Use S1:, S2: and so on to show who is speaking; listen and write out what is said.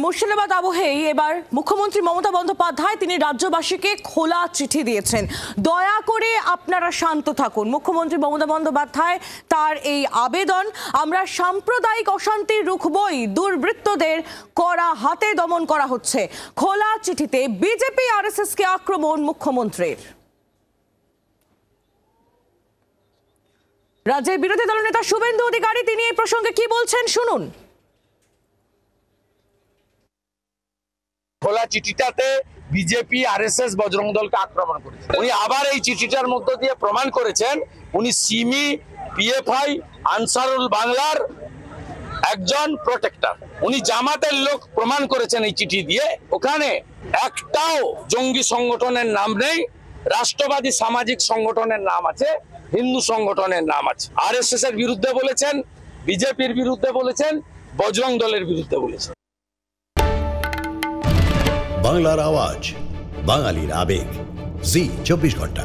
S1: মুর্শিদাবাদ আবহেই এবার মুখ্যমন্ত্রী মমতা বন্দ্যোপাধ্যায় তিনি রাজ্যবাসীকে খোলা চিঠি দিয়েছেন। দয়া করে আপনারা শান্ত থাকুন। মুখ্যমন্ত্রী মমতা বন্দ্যোপাধ্যায় তার এই আবেদন, আমরা সাম্প্রদায়িক অশান্তি রুখবই, দুর্বৃত্তদের কড়া হাতে দমন করা হচ্ছে। খোলা চিঠিতে বিজেপি আরএসএসকে আক্রমণ মুখ্যমন্ত্রীর। রাজ্যের বিরোধী দলনেতা শুভেন্দু অধিকারী তিনি এই প্রসঙ্গে কি বলছেন শুনুন।
S2: খোলা চিঠিটাতে বিজেপি আরএসএস বজরং দলকে আক্রমণ করেছে। উনি আবার এই চিঠিটার মধ্য দিয়ে প্রমাণ করেছেন উনি সিমি, পিএফআই, আনসারুল বাংলার একজন প্রোটেক্টর। উনি জামাতের লোক প্রমাণ করেছেন এই চিঠি দিয়ে। ওখানে একটাও জঙ্গি সংগঠনের নাম নেই, রাষ্ট্রবাদী সামাজিক সংগঠনের নাম আছে, হিন্দু সংগঠনের নাম আছে। আরএসএস এর বিরুদ্ধে বলেছেন, বিজেপির বিরুদ্ধে বলেছেন, বজরং দলের বিরুদ্ধে বলেছেন।
S3: বাংলার আওয়াজ, বাঙালির আবেগ, জি 24 ঘন্টা।